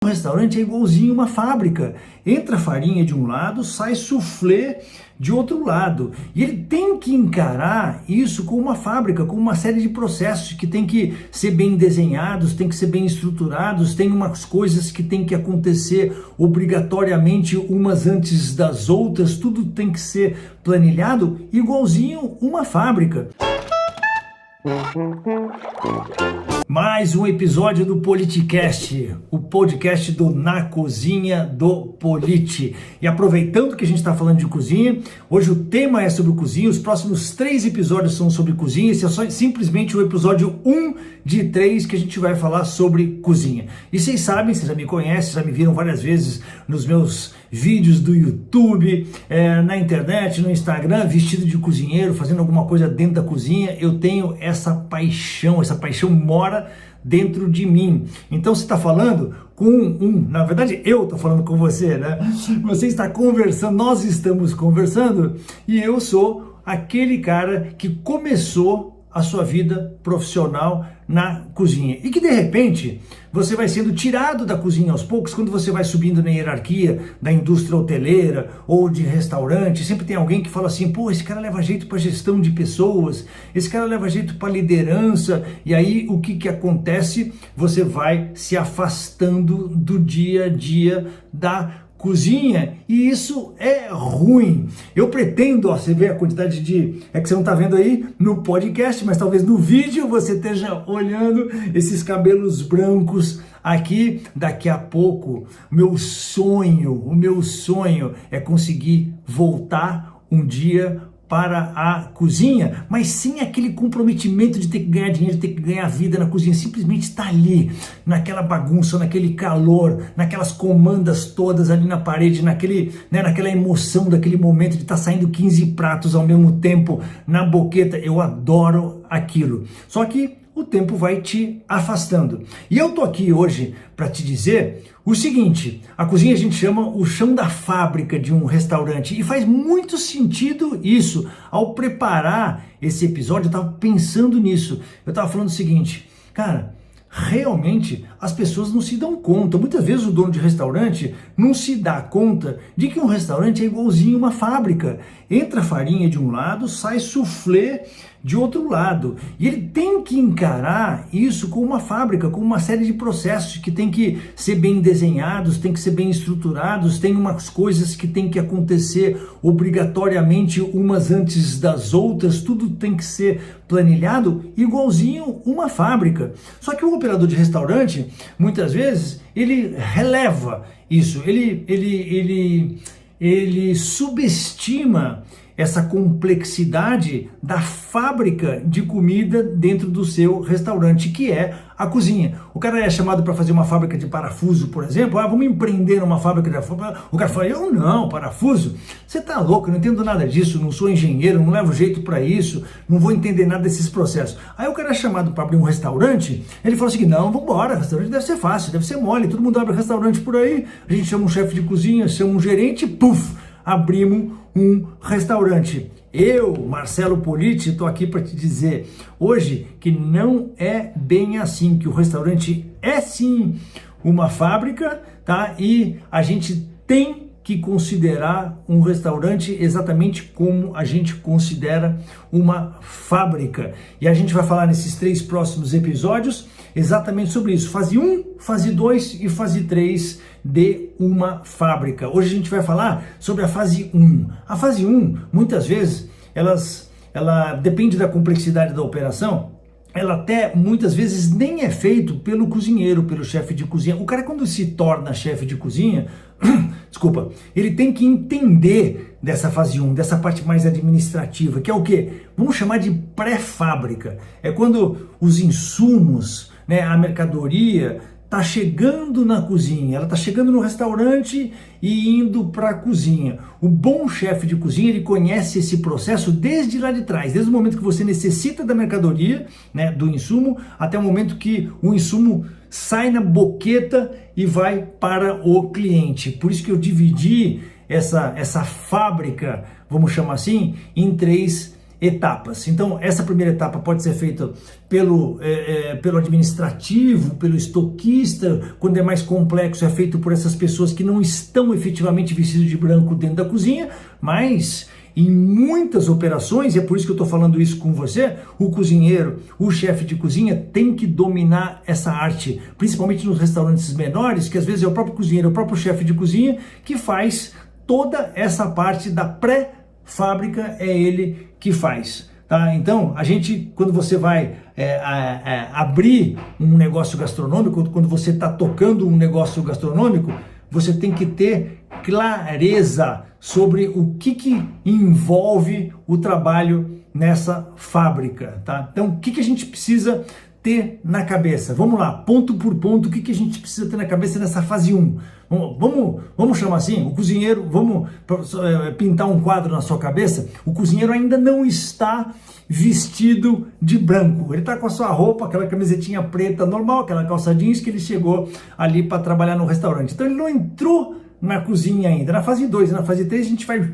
Um restaurante é igualzinho uma fábrica. Entra farinha de um lado, sai soufflé de outro lado. E ele tem que encarar isso como uma fábrica, como uma série de processos que tem que ser bem desenhados, tem que ser bem estruturados, tem umas coisas que tem que acontecer obrigatoriamente umas antes das outras, tudo tem que ser planilhado igualzinho uma fábrica. Mais um episódio do Politicast, o podcast do Na Cozinha do Politi. E aproveitando que a gente está falando de cozinha, hoje o tema é sobre cozinha, os próximos 3 episódios são sobre cozinha, esse é só simplesmente o episódio 1 de 3 que a gente vai falar sobre cozinha. E vocês sabem, vocês já me conhecem, já me viram várias vezes nos meus vídeos do YouTube, na internet, no Instagram, vestido de cozinheiro, fazendo alguma coisa dentro da cozinha. Eu tenho essa paixão mora dentro de mim. Então você está falando com na verdade eu estou falando com você, né? Você está conversando, nós estamos conversando e eu sou aquele cara que começou a sua vida profissional na cozinha e que de repente você vai sendo tirado da cozinha aos poucos quando você vai subindo na hierarquia da indústria hoteleira ou de restaurante. Sempre tem alguém que fala assim: pô, esse cara leva jeito para gestão de pessoas, esse cara leva jeito para liderança. E aí o que acontece? Você vai se afastando do dia a dia da cozinha, e isso é ruim. Eu pretendo, você vê a quantidade de... É que você não está vendo aí no podcast, mas talvez no vídeo você esteja olhando esses cabelos brancos aqui. Daqui a pouco, o meu sonho é conseguir voltar um dia para a cozinha, mas sem aquele comprometimento de ter que ganhar dinheiro, de ter que ganhar vida na cozinha, simplesmente estar ali, naquela bagunça, naquele calor, naquelas comandas todas ali na parede, naquela emoção daquele momento de estar saindo 15 pratos ao mesmo tempo na boqueta. Eu adoro aquilo. Só que o tempo vai te afastando. E eu tô aqui hoje para te dizer o seguinte: a cozinha a gente chama o chão da fábrica de um restaurante, e faz muito sentido isso. Ao preparar esse episódio, eu estava pensando nisso. Eu estava falando o seguinte, cara, realmente as pessoas não se dão conta. Muitas vezes o dono de restaurante não se dá conta de que um restaurante é igualzinho uma fábrica. Entra farinha de um lado, sai soufflé de outro lado. E ele tem que encarar isso como uma fábrica, como uma série de processos que tem que ser bem desenhados, tem que ser bem estruturados, tem umas coisas que tem que acontecer obrigatoriamente umas antes das outras, tudo tem que ser planilhado igualzinho uma fábrica. Só que o operador de restaurante, muitas vezes, ele releva isso, ele subestima essa complexidade da fábrica de comida dentro do seu restaurante, que é a cozinha. O cara é chamado para fazer uma fábrica de parafuso, por exemplo. Vamos empreender numa fábrica de parafuso. O cara fala: eu não, parafuso? Você tá louco, eu não entendo nada disso, não sou engenheiro, não levo jeito para isso, não vou entender nada desses processos. Aí o cara é chamado para abrir um restaurante, ele fala assim: não, vamos embora, restaurante deve ser fácil, deve ser mole, todo mundo abre restaurante por aí, a gente chama um chefe de cozinha, chama um gerente, puf, abrimos um restaurante. Eu, Marcelo Politi, estou aqui para te dizer hoje que não é bem assim, que o restaurante é sim uma fábrica, tá? E a gente tem que considerar um restaurante exatamente como a gente considera uma fábrica. E a gente vai falar nesses 3 próximos episódios exatamente sobre isso. Fase 1, fase 2 e fase 3 de uma fábrica. Hoje a gente vai falar sobre a fase 1. A fase 1, muitas vezes, ela depende da complexidade da operação. Ela até muitas vezes nem é feito pelo cozinheiro, pelo chefe de cozinha. O cara, quando se torna chefe de cozinha, desculpa, ele tem que entender dessa fase 1, dessa parte mais administrativa, que é o quê? Vamos chamar de pré-fábrica. É quando os insumos, né, a mercadoria está chegando na cozinha, ela está chegando no restaurante e indo para a cozinha. O bom chefe de cozinha, ele conhece esse processo desde lá de trás, desde o momento que você necessita da mercadoria, né, do insumo, até o momento que o insumo sai na boqueta e vai para o cliente. Por isso que eu dividi essa fábrica, vamos chamar assim, em 3 etapas. Então, essa primeira etapa pode ser feita pelo administrativo, pelo estoquista. Quando é mais complexo, é feito por essas pessoas que não estão efetivamente vestidas de branco dentro da cozinha, mas em muitas operações, e é por isso que eu estou falando isso com você, o cozinheiro, o chefe de cozinha tem que dominar essa arte, principalmente nos restaurantes menores, que às vezes é o próprio cozinheiro, o próprio chefe de cozinha que faz toda essa parte da pré-fábrica, é ele que faz. Tá? Então, a gente, quando você vai abrir um negócio gastronômico, quando você está tocando um negócio gastronômico, você tem que ter clareza sobre o que envolve o trabalho nessa fábrica, tá? Então, o que a gente precisa ter na cabeça? Vamos lá, ponto por ponto, o que a gente precisa ter na cabeça nessa fase 1? Vamos chamar assim, o cozinheiro, vamos pintar um quadro na sua cabeça, o cozinheiro ainda não está vestido de branco, ele está com a sua roupa, aquela camisetinha preta normal, aquela calça jeans que ele chegou ali para trabalhar no restaurante. Então ele não entrou na cozinha ainda. Na fase 2 e na fase 3 a gente vai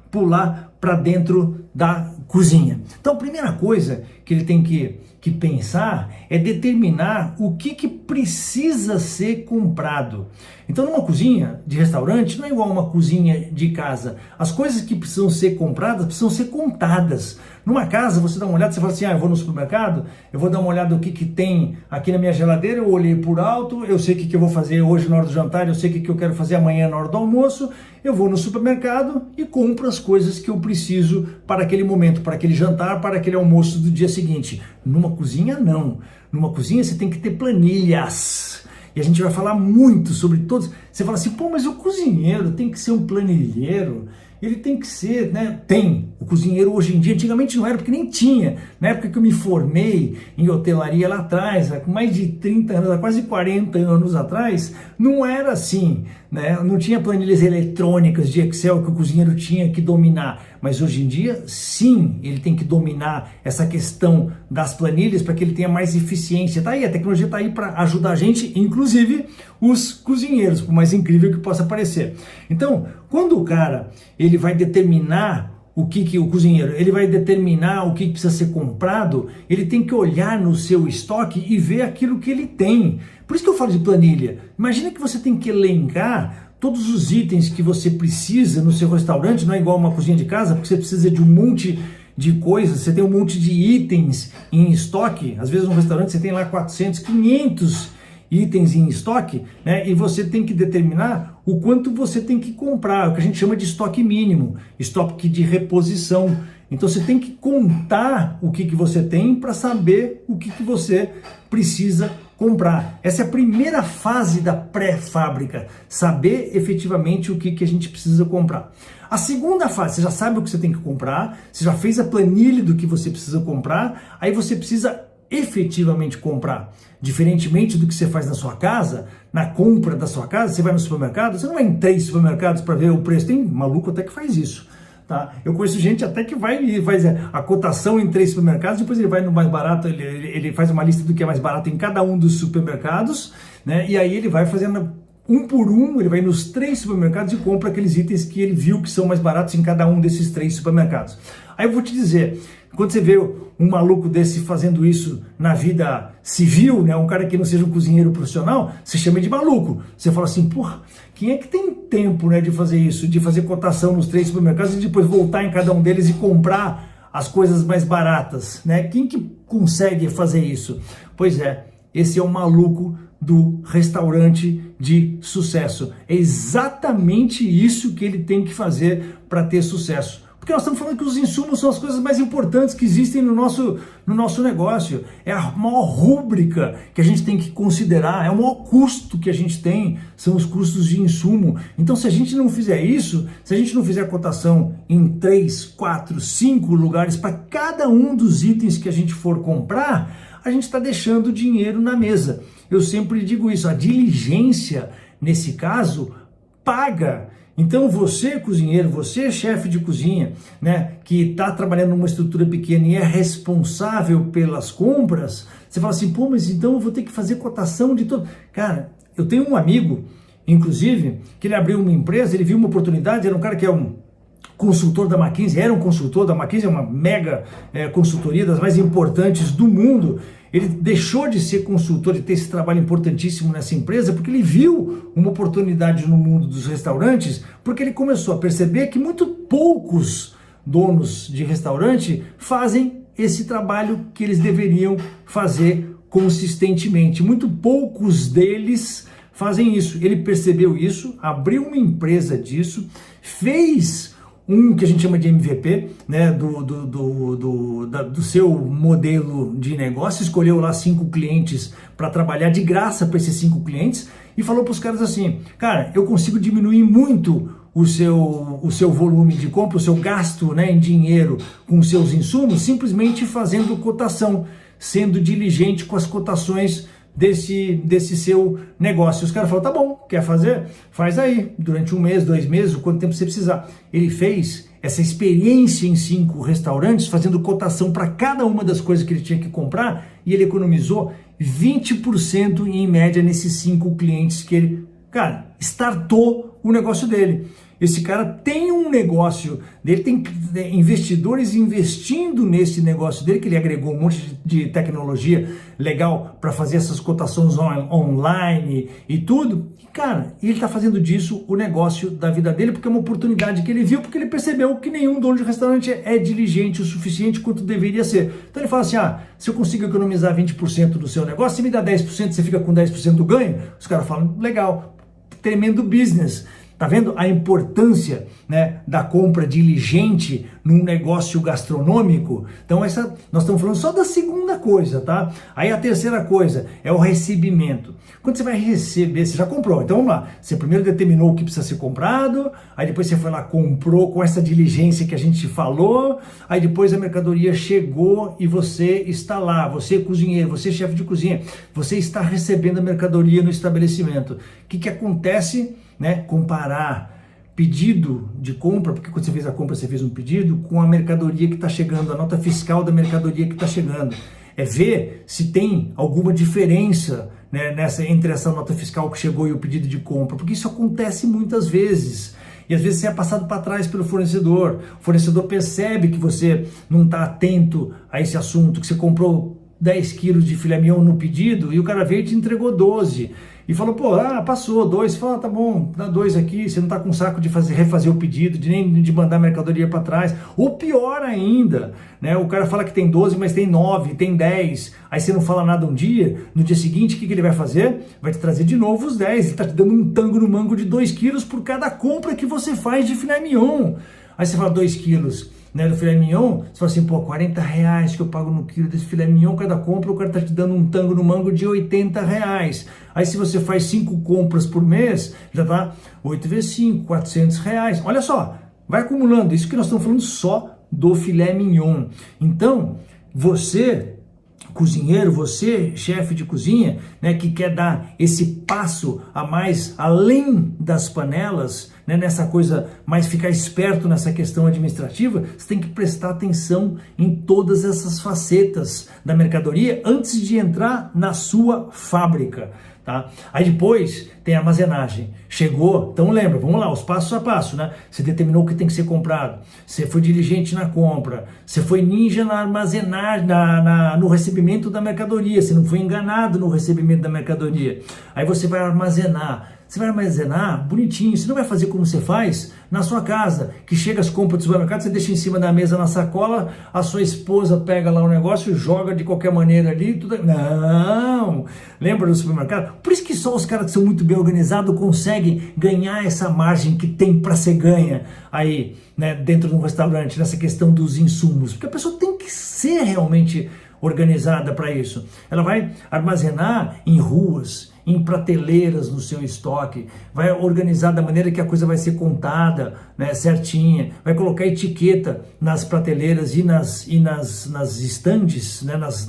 pular para dentro da cozinha. Então a primeira coisa que ele tem que pensar é determinar o que precisa ser comprado. Então numa cozinha de restaurante não é igual a uma cozinha de casa. As coisas que precisam ser compradas precisam ser contadas. Numa casa você dá uma olhada, você fala assim, eu vou no supermercado, eu vou dar uma olhada no que tem aqui na minha geladeira, eu olhei por alto, eu sei o que eu vou fazer hoje na hora do jantar, eu sei o que eu quero fazer amanhã na hora do almoço, eu vou no supermercado e compro as coisas que eu preciso para aquele momento, para aquele jantar, para aquele almoço do dia seguinte. Numa cozinha não. Numa cozinha você tem que ter planilhas. E a gente vai falar muito sobre todos. Você fala assim, mas o cozinheiro tem que ser um planilheiro. Ele tem que ser, né? Tem. O cozinheiro hoje em dia, antigamente não era, porque nem tinha. Na época que eu me formei em hotelaria lá atrás, com mais de 30 anos, quase 40 anos atrás, não era assim, né? Não tinha planilhas eletrônicas de Excel que o cozinheiro tinha que dominar. Mas hoje em dia, sim, ele tem que dominar essa questão das planilhas para que ele tenha mais eficiência. Tá aí, a tecnologia está aí para ajudar a gente, inclusive os cozinheiros, por mais incrível que possa parecer. Então, quando o cara ele vai determinar o cozinheiro, ele vai determinar o que precisa ser comprado, ele tem que olhar no seu estoque e ver aquilo que ele tem. Por isso que eu falo de planilha. Imagina que você tem que elencar todos os itens que você precisa no seu restaurante, não é igual uma cozinha de casa, porque você precisa de um monte de coisas, você tem um monte de itens em estoque, às vezes no restaurante você tem lá 400, 500 itens em estoque, né? E você tem que determinar o quanto você tem que comprar, o que a gente chama de estoque mínimo, estoque de reposição. Então você tem que contar o que você tem para saber o que você precisa comprar. Essa é a primeira fase da pré-fábrica, saber efetivamente o que a gente precisa comprar. A segunda fase, você já sabe o que você tem que comprar, você já fez a planilha do que você precisa comprar, aí você precisa efetivamente comprar. Diferentemente do que você faz na sua casa, na compra da sua casa, você vai no supermercado, você não vai em 3 supermercados para ver o preço. Tem maluco até que faz isso. Tá? Eu conheço gente até que vai e faz a cotação em 3 supermercados, depois ele vai no mais barato, ele faz uma lista do que é mais barato em cada um dos supermercados, né? E aí ele vai fazendo um por um, ele vai nos 3 supermercados e compra aqueles itens que ele viu que são mais baratos em cada um desses 3 supermercados. Aí eu vou te dizer, quando você vê um maluco desse fazendo isso na vida civil, né, um cara que não seja um cozinheiro profissional, você chama de maluco. Você fala assim, porra, quem é que tem tempo, né, de fazer isso, de fazer cotação nos 3 supermercados e depois voltar em cada um deles e comprar as coisas mais baratas, né? Quem que consegue fazer isso? Pois é, esse é o maluco do restaurante de sucesso. É exatamente isso que ele tem que fazer para ter sucesso. Porque nós estamos falando que os insumos são as coisas mais importantes que existem no nosso negócio. É a maior rúbrica que a gente tem que considerar, é o maior custo que a gente tem, são os custos de insumo. Então, se a gente não fizer isso, se a gente não fizer cotação em 3, 4, 5 lugares para cada um dos itens que a gente for comprar, a gente está deixando dinheiro na mesa. Eu sempre digo isso, a diligência, nesse caso, paga. Então você, cozinheiro, você, chefe de cozinha, né, que está trabalhando numa estrutura pequena e é responsável pelas compras, você fala assim, mas então eu vou ter que fazer cotação de tudo. Cara, eu tenho um amigo, inclusive, que ele abriu uma empresa, ele viu uma oportunidade, era um cara que é um consultor da McKinsey, era um consultor da McKinsey, uma mega consultoria das mais importantes do mundo. Ele deixou de ser consultor e ter esse trabalho importantíssimo nessa empresa porque ele viu uma oportunidade no mundo dos restaurantes, porque ele começou a perceber que muito poucos donos de restaurante fazem esse trabalho que eles deveriam fazer consistentemente. Muito poucos deles fazem isso. Ele percebeu isso, abriu uma empresa disso, fez um que a gente chama de MVP, né, do seu modelo de negócio, escolheu lá 5 clientes para trabalhar de graça para esses 5 clientes e falou para os caras assim, cara, eu consigo diminuir muito o seu volume de compra, o seu gasto, né, em dinheiro com os seus insumos, simplesmente fazendo cotação, sendo diligente com as cotações desse seu negócio. Os caras falaram, tá bom, quer fazer? Faz aí, durante 1 mês, 2 meses, o quanto tempo você precisar. Ele fez essa experiência em 5 restaurantes, fazendo cotação para cada uma das coisas que ele tinha que comprar, e ele economizou 20% em média nesses 5 clientes que ele, cara, startou o negócio dele. Esse cara tem um negócio dele, tem investidores investindo nesse negócio dele, que ele agregou um monte de tecnologia legal para fazer essas cotações online e tudo. E, cara, ele está fazendo disso o negócio da vida dele, porque é uma oportunidade que ele viu, porque ele percebeu que nenhum dono de restaurante é diligente o suficiente quanto deveria ser. Então ele fala assim, se eu consigo economizar 20% do seu negócio, se me dá 10%, você fica com 10% do ganho? Os caras falam, legal, tremendo business. Tá vendo a importância, né, da compra diligente num negócio gastronômico? Então nós estamos falando só da segunda coisa, tá? Aí a terceira coisa é o recebimento. Quando você vai receber, você já comprou, então vamos lá. Você primeiro determinou o que precisa ser comprado, aí depois você foi lá, comprou com essa diligência que a gente falou, aí depois a mercadoria chegou e você está lá, você é cozinheiro, você é chefe de cozinha, você está recebendo a mercadoria no estabelecimento. O que acontece? Né, comparar pedido de compra, porque quando você fez a compra você fez um pedido, com a mercadoria que está chegando, a nota fiscal da mercadoria que está chegando. É ver se tem alguma diferença, né, entre essa nota fiscal que chegou e o pedido de compra, porque isso acontece muitas vezes. E às vezes você é passado para trás pelo fornecedor. O fornecedor percebe que você não está atento a esse assunto, que você comprou 10 quilos de filé mignon no pedido e o cara veio e te entregou 12. E falou, passou 2, fala, tá bom, dá 2 aqui, você não tá com saco de refazer o pedido, nem de mandar a mercadoria para trás. Ou pior ainda, né, o cara fala que tem 12, mas tem 9, tem 10, aí você não fala nada um dia, no dia seguinte o que ele vai fazer? Vai te trazer de novo os 10, ele tá te dando um tango no mango de 2 quilos por cada compra que você faz de filé mignon. Aí você fala 2 quilos, né, do filé mignon, você fala assim, R$40 que eu pago no quilo desse filé mignon, cada compra o cara tá te dando um tango no mango de R$80. Aí se você faz 5 compras por mês, já dá 8 vezes 5, R$400. Olha só, vai acumulando, isso que nós estamos falando só do filé mignon. Então, você, cozinheiro, você, chefe de cozinha, né, que quer dar esse passo a mais além das panelas, né, nessa coisa, mais ficar esperto nessa questão administrativa, você tem que prestar atenção em todas essas facetas da mercadoria antes de entrar na sua fábrica. Tá? Aí depois tem a armazenagem. Chegou, então lembra, vamos lá, os passos a passo, né? Você determinou o que tem que ser comprado, você foi diligente na compra, você foi ninja na armazenagem, no recebimento da mercadoria, você não foi enganado no recebimento da mercadoria. Aí você vai armazenar. Você vai armazenar bonitinho, você não vai fazer como você faz na sua casa, que chega as compras do supermercado, você deixa em cima da mesa na sacola, a sua esposa pega lá o negócio e joga de qualquer maneira ali, tudo. Não! Lembra do supermercado? Por isso que só os caras que são muito bem organizados conseguem ganhar essa margem que tem para ser ganha aí, né, dentro de um restaurante, nessa questão dos insumos, porque a pessoa tem que ser realmente organizada para isso. Ela vai armazenar em ruas, em prateleiras no seu estoque, vai organizar da maneira que a coisa vai ser contada, né, certinha, vai colocar etiqueta nas prateleiras e nas estandes, né, nas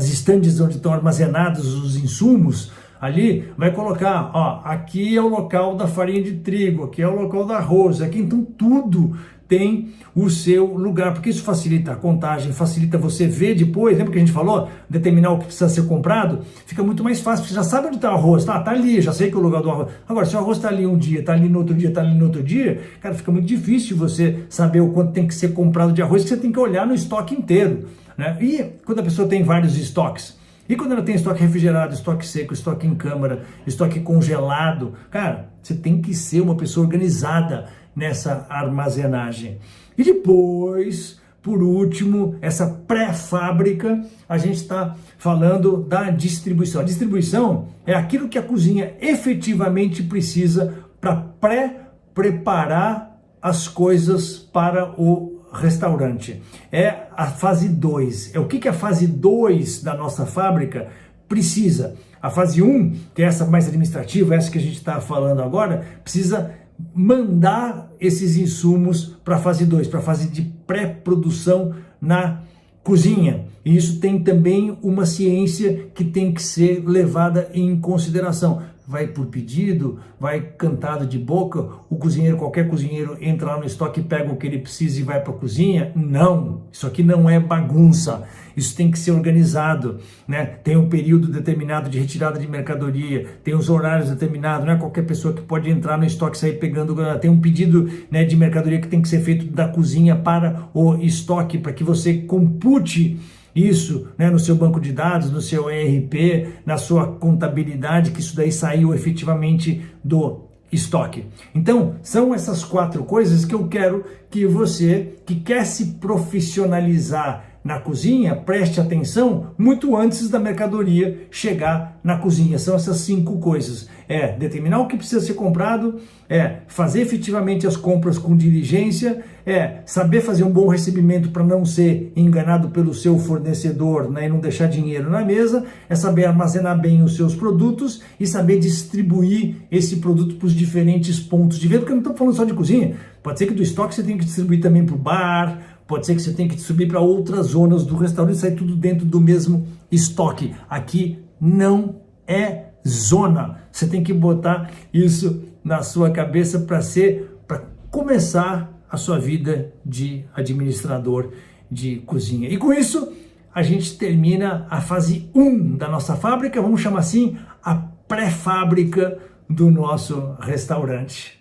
estandes onde estão armazenados os insumos. Ali vai colocar, aqui é o local da farinha de trigo, aqui é o local do arroz, aqui então tudo tem o seu lugar, porque isso facilita a contagem, facilita você ver depois, lembra que a gente falou, determinar o que precisa ser comprado, fica muito mais fácil, porque você já sabe onde está o arroz, tá ali, já sei que é o lugar do arroz. Agora, se o arroz está ali um dia, está ali no outro dia, está ali no outro dia, cara, fica muito difícil você saber o quanto tem que ser comprado de arroz, que você tem que olhar no estoque inteiro, né? E quando a pessoa tem vários estoques, e quando ela tem estoque refrigerado, estoque seco, estoque em câmara, estoque congelado, cara, você tem que ser uma pessoa organizada nessa armazenagem. E depois, por último, essa pré-fábrica, a gente está falando da distribuição. A distribuição é aquilo que a cozinha efetivamente precisa para pré-preparar as coisas para o restaurante. É a fase 2. É o que a fase 2 da nossa fábrica precisa. A fase 1, que é essa mais administrativa, essa que a gente está falando agora, precisa mandar esses insumos para a fase 2, para a fase de pré-produção na cozinha. E isso tem também uma ciência que tem que ser levada em consideração. Vai por pedido, vai cantado de boca, o cozinheiro, qualquer cozinheiro entra lá no estoque, pega o que ele precisa e vai para a cozinha? Não, isso aqui não é bagunça, isso tem que ser organizado, né? Tem um período determinado de retirada de mercadoria, tem os horários determinados, não é qualquer pessoa que pode entrar no estoque e sair pegando, tem um pedido, né, de mercadoria que tem que ser feito da cozinha para o estoque, para que você compute isso, né, no seu banco de dados, no seu ERP, na sua contabilidade, que isso daí saiu efetivamente do estoque. Então, são essas 4 coisas que eu quero que você, que quer se profissionalizar na cozinha, preste atenção muito antes da mercadoria chegar na cozinha. São essas 5 coisas. É determinar o que precisa ser comprado, é fazer efetivamente as compras com diligência, é saber fazer um bom recebimento para não ser enganado pelo seu fornecedor, né, e não deixar dinheiro na mesa, é saber armazenar bem os seus produtos e saber distribuir esse produto para os diferentes pontos de venda, porque não estamos falando só de cozinha. Pode ser que do estoque você tenha que distribuir também para o bar, pode ser que você tenha que subir para outras zonas do restaurante e sair tudo dentro do mesmo estoque. Aqui não é zona. Você tem que botar isso na sua cabeça para começar a sua vida de administrador de cozinha. E com isso, a gente termina a fase 1 da nossa fábrica, vamos chamar assim, a pré-fábrica do nosso restaurante.